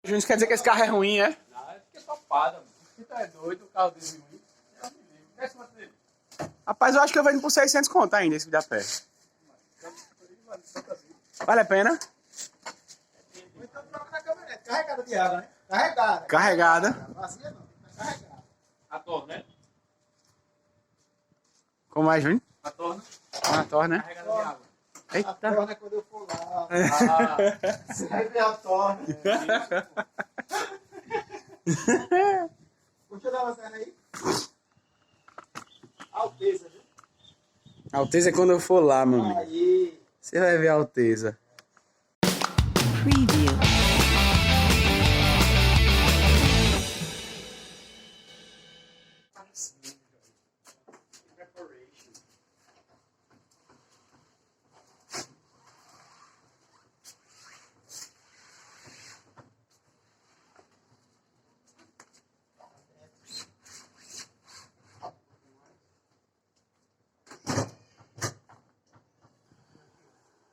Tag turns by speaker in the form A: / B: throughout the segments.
A: Júnior, quer dizer que esse carro é ruim, é?
B: Não, é porque é topada, mano. Você tá doido, o carro dele ruim. Eu me lembro. Quer esse dele?
A: Rapaz, eu acho que eu vendo por 600 conto ainda esse vídeo a pé. Vale a pena?
C: Então troca na caminhonete. Carregada de água, né? Carregada.
A: Carregada.
C: Vazia não, tá carregada.
B: A torre, né?
A: Como é, Júnior?
B: A torre.
A: A torre, né?
B: Carregada de água.
C: A
A: Eita.
C: torna é quando eu for lá.
B: Ah,
C: Você vai ver a torna. Gostou da lanterna aí? Alteza, viu?
A: Alteza é quando eu for lá, meu amigo.
C: Aí.
A: Você vai ver a Alteza.
D: Preview.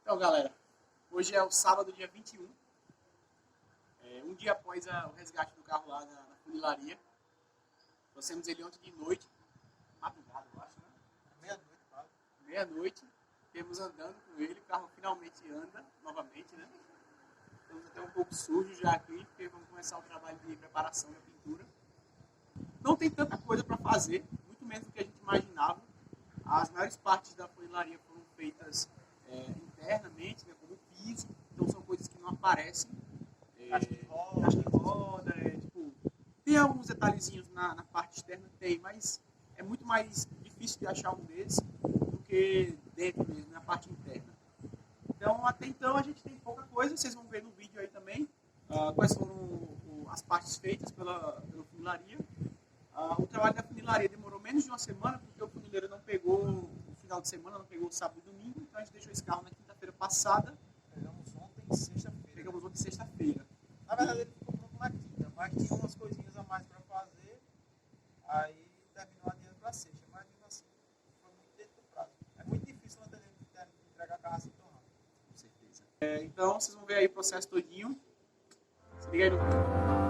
A: Então, galera, hoje é o sábado, dia 21. Um dia após o resgate do carro lá na funilaria. Trouxemos ele ontem de noite. Madrugada, eu acho, né?
C: Meia-noite, quase.
A: Meia-noite. Temos andando com ele. O carro finalmente anda novamente, né? Estamos até um pouco sujos já aqui, porque vamos começar o trabalho de preparação da pintura. Não tem tanta coisa para fazer, muito menos do que a gente imaginava. As maiores partes da funilaria foram feitas internamente, né, como piso, então são coisas que não aparecem. Caixa de roda, tipo, tem alguns detalhezinhos na parte externa, tem, mas é muito mais difícil de achar um desses do que dentro mesmo, na parte interna. Então, até então, a gente tem pouca coisa, vocês vão ver no vídeo aí também quais foram as partes feitas pela funilaria. O trabalho da funilaria demorou menos de uma semana, porque o funileiro não pegou o final de semana, não pegou o sábado e domingo, então a gente deixou esse carro na quinta-feira passada.
C: Pegamos ontem, sexta-feira.
A: Pegamos ontem, sexta-feira.
C: Na verdade, ele ficou pronto na quinta, mas tinha umas coisinhas a mais pra fazer. Aí terminou adiando pra sexta, mas mesmo assim foi muito dentro do prazo. É muito difícil uma TNT entregar a carro assim tão rápido.
A: Com certeza. Então, vocês vão ver aí o processo todinho. Se liga aí no vídeo.